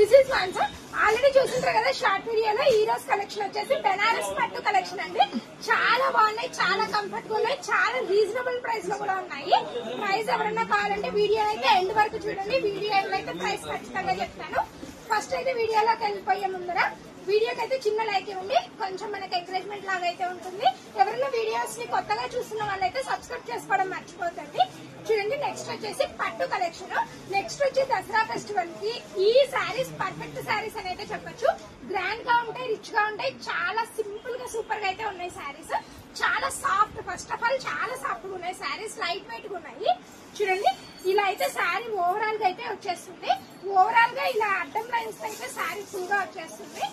This is one sir. Already చూసింటారు కదా short వీడియోలో. ఈ రోజు కలెక్షన్ వచ్చేసి బెనారస్ పట్టు కలెక్షన్ అండి. చాలా బాగున్నాయి, చాలా కంఫర్ట్ గా ఉన్నాయి, చాలా రీజనబుల్ ప్రైస్ లో కూడా ఉన్నాయి. ప్రైస్ ఎవరన్నా కావాలంటే వీడియో అయితే ఎండ్ వరకు చూడండి. వీడియో అయితే ప్రైస్ ఖచ్చితంగా చెప్తాను. ఫస్ట్ అయితే వీడియోలోకి వెళ్ళిపోయే ముందర వీడియోకి అయితే చిన్న లైక్ ఇవ్వండి, కొంచెం మనకి ఎంకరేజ్మెంట్ లాగా అయితే ఉంటుంది. ఎవరైనా వీడియోస్ ని కొత్తగా చూస్తున్న వాళ్ళైతే సబ్స్క్రైబ్ చేసుకోవడం మర్చిపోతండి. చూడండి, నెక్స్ట్ వచ్చేసి పట్టు కలెక్షన్. నెక్స్ట్ వచ్చి దసరా ఫెస్టివల్ కి ఈ శారీస్ పర్ఫెక్ట్ శారీస్ అని అయితే చెప్పొచ్చు. గ్రాండ్ గా ఉంటాయి, రిచ్ గా ఉంటాయి, చాలా సింపుల్ గా సూపర్ గా అయితే ఉన్నాయి శారీస్. చాలా సాఫ్ట్, ఫస్ట్ ఆఫ్ ఆల్ చాలా సాఫ్ట్ గా ఉన్నాయి శారీస్, లైట్ వెయిట్ గా ఉన్నాయి. చూడండి, ఇలా అయితే శారీ ఓవరాల్ గా అయితే వచ్చేస్తుంది. ఓవరాల్ గా ఇలా అడ్డం లైన్స్ అయితే శారీ ఫుల్ గా వచ్చేస్తుంది.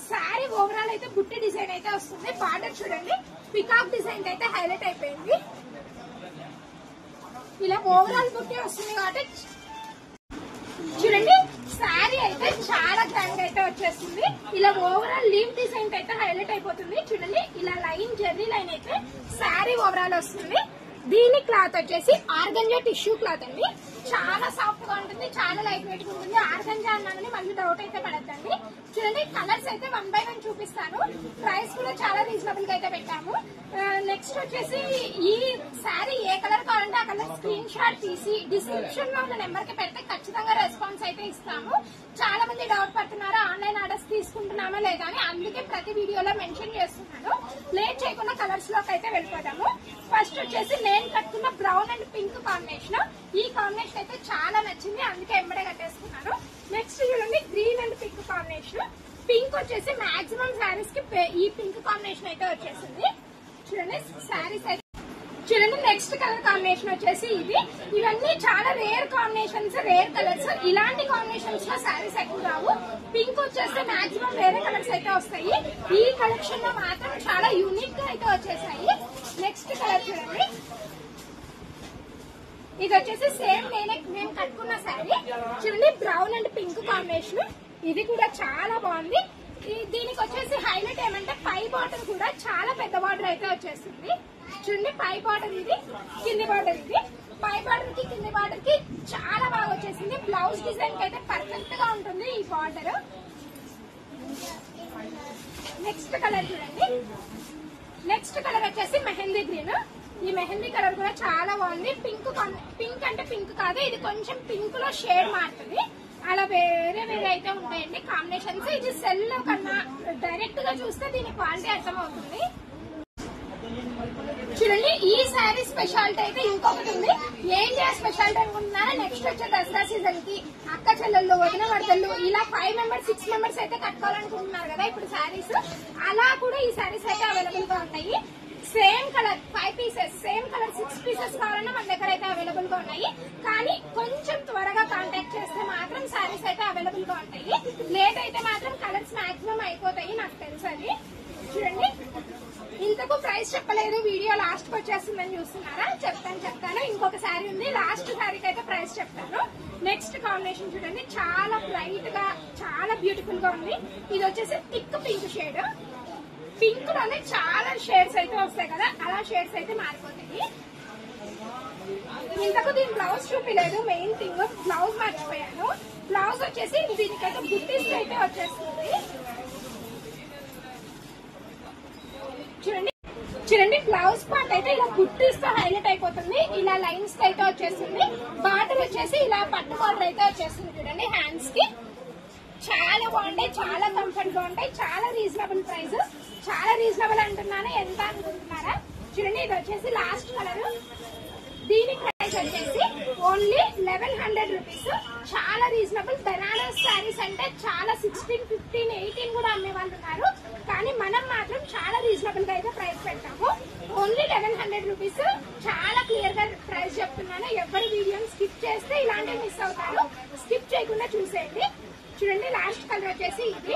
శారీ ఓవరాల్ అయితే బుట్టి డిజైన్ అయితే వస్తుంది. బార్డర్ చూడండి, పికాక్ డిజైన్ అయితే హైలైట్ అయిపోయింది. ఇలా ఓవరాల్ బుట్టి వస్తుంది కాబట్టి చూడండి, శారీ అయితే చాలా గ్రాండ్ అయితే వచ్చేస్తుంది. ఇలా ఓవరాల్ లీవ్ డిజైన్ అయితే హైలైట్ అయిపోతుంది. చూడండి, ఇలా లైన్ జెర్రీ లైన్ అయితే శారీ ఓవరాల్ వస్తుంది. దీని క్లాత్ వచ్చేసి ఆర్గంజా టిష్యూ క్లాత్ అండి. చాలా సాఫ్ట్ గా ఉంటుంది, చాలా లైట్ వెయిట్ గా ఉంటుంది. ఆర్గంజా అన్నానని మళ్ళీ డౌట్ అయితే పడద్దండి. చూడండి, కలర్స్ అయితే 1 by 1 చూపిస్తాను. ప్రైస్ కూడా చాలా రీజనబుల్ గా అయితే పెట్టాము. నెక్స్ట్ వచ్చేసి ఈ శారీ ఏ కలర్ కావాలంటే ఆ కలర్ స్క్రీన్ షాట్ తీసి డిస్క్రిప్షన్ లో ఉన్న నెంబర్ కి పెడితే ఖచ్చితంగా రెస్పాన్స్ అయితే ఇస్తాము. చాలా మంది డౌట్ పడుతున్నారు ఆన్లైన్ ఆర్డర్స్ తీసుకుంటున్నామా లేదా అని, అందుకే ప్రతి వీడియోలో మెన్షన్ చేస్తున్నాను. లేట్ చేయకుండా కలర్స్ లోకి అయితే వెళ్ళిపోతాము. ఫస్ట్ వచ్చేసి నేను కట్టుకున్న బ్రౌన్ అండ్ పింక్ కాంబినేషన్. ఈ కాంబినేషన్ అయితే చాలా నచ్చింది, అందుకే ఎంబడే కట్టేసుకున్నాను. నెక్స్ట్ చూడండి, green and pink combination. Pink వచ్చేసి మాక్సిమం శారీస్ కి ఈ పింక్ కాంబినేషన్ అయితే వచ్చేసింది. చూడండి, శారీస్ అయితే చూడండి. నెక్స్ట్ కలర్ కాంబినేషన్ వచ్చేసి ఇది. ఇవన్నీ చాలా రేర్ కాంబినేషన్స్, రేర్ కలర్స్. ఇలాంటి కాంబినేషన్స్ లో శారీస్ ఎక్కువ రావు. పింక్ వచ్చేస్తే మాక్సిమం వేరే కలర్స్ అయితే వస్తాయి. ఈ కలెక్షన్ లో మాత్రం చాలా యూనిక్ గా అయితే వచ్చేసాయి. నెక్స్ట్ కలర్ చూడండి, ఇది వచ్చేసి సేమ్ నేను కట్టుకున్న శారీ. చూడండి, బ్రౌన్ అండ్ పింక్ కాంబినేషన్. ఇది కూడా చాలా బాగుంది. దీనికి వచ్చేసి హైలైట్ ఏమంటే పై బార్డర్ కూడా చాలా పెద్ద బార్డర్ అయితే వచ్చేస్తుంది. చూడండి, పై బార్డర్ ఇది, కింది బార్డర్ ఇది. పై బార్డర్ కి కింది బార్డర్ కి చాలా బాగా వచ్చేసింది. బ్లౌజ్ డిజైన్ కి అయితే పర్ఫెక్ట్ గా ఉంటుంది ఈ బార్డర్. నెక్స్ట్ కలర్ చూడండి, నెక్స్ట్ కలర్ వచ్చేసి మెహందీ గ్రీన్. ఈ మెహందీ కలర్ కూడా చాలా బాగుంది. పింక్ అంటే పింక్ కాదు, ఇది కొంచెం పింక్ లో షేడ్ మారుతుంది. అలా వేరే వేరే అయితే ఉంటాయండి కాంబినేషన్స్. ఇది సెల్ లో కన్నా డైరెక్ట్ గా చూస్తే దీని క్వాలిటీ అర్థమవుతుంది. చూడండి, ఈ శారీ స్పెషాలిటీ అయితే ఇంకొకటి ఉంది. ఏంటి ఆ స్పెషాలిటీ అనుకుంటున్నారా? నెక్స్ట్ వచ్చే దసరా సీజన్ కి అక్క చెల్లెళ్ళు, వదిన వరదళ్ళు ఇలా 5 members 6 members అయితే కట్టుకోవాలనుకుంటున్నారు కదా ఇప్పుడు శారీస్. అలా కూడా ఈ శారీస్ అయితే అవైలబుల్ గా ఉంటాయి. Same colour 5 pieces, same colour 6 pieces కావాలన్నా మన దగ్గర అయితే అవైలబుల్ గా ఉన్నాయి. కానీ కొంచెం త్వరగా కాంటాక్ట్ చేస్తే మాత్రం శారీస్ అయితే అవైలబుల్ గా ఉంటాయి. లేట్ అయితే మాత్రం కలర్స్ మాక్సిమం అయిపోతాయి, నాకు తెలుసు అది. చూడండి, ఇంతకు ప్రైస్ చెప్పలేదు, వీడియో లాస్ట్ కి వచ్చేస్తుందని చూస్తున్నారా? చెప్తాను. ఇంకొక శారీ ఉంది, లాస్ట్ శారీకి అయితే ప్రైస్ చెప్తాను. నెక్స్ట్ కాంబినేషన్ చూడండి, చాలా బ్రైట్ గా చాలా బ్యూటిఫుల్ గా ఉంది. ఇది వచ్చేసి థిక్ పింక్ షేడ్. పింక్ లోనే చాలా షేడ్స్ అయితే వస్తాయి కదా, అలా షేడ్స్ అయితే మారిపోతాయి. ఇంతకు దీని బ్లౌజ్ చూపించలేదు, మెయిన్ థింగ్ బ్లౌజ్ మర్చిపోయాను. బ్లౌజ్ వచ్చేసి దీనికైతే బుట్టీస్ అయితే వచ్చేస్తుంది. చూడండి, బ్లౌజ్ పార్ట్ అయితే ఇలా బుట్టీస్ తో హైలైట్ అయిపోతుంది. ఇలా లైన్స్ అయితే వచ్చేస్తుంది. బార్డర్ వచ్చేసి ఇలా పట్టు బార్డర్ అయితే వచ్చేస్తుంది. చూడండి, హ్యాండ్స్ కి చాలా బాగుంటాయి, చాలా కంఫర్ట్ గా ఉంటాయి, చాలా రీజనబుల్ ప్రైస్. చాలా రీజనబుల్ అంటున్నాను, ఎంత అనుకుంటున్నారా? చూడండి, ఇది వచ్చేసి లాస్ట్ కలర్. దీని ప్రైస్ వచ్చేసి ఓన్లీ 1100 రూపీస్. చాలా రీజనబుల్. బెనారస్ శారీస్ అంటే చాలా 16, 15, 18 కూడా అమ్మే వాళ్ళు ఉన్నారు. కానీ మనం మాత్రం చాలా రీజనబుల్ గా అయితే ప్రైస్ పెట్టాము. Only 1100 rupees. చాలా క్లియర్ గా ప్రైస్ చెప్తున్నాను. ఎవరి వీడియోని స్కిప్ చేస్తే ఇలాంటివి మిస్ అవుతారు. స్కిప్ చేయకుండా చూసేయండి. చూడండి, లాస్ట్ కలర్ వచ్చేసి ఇది.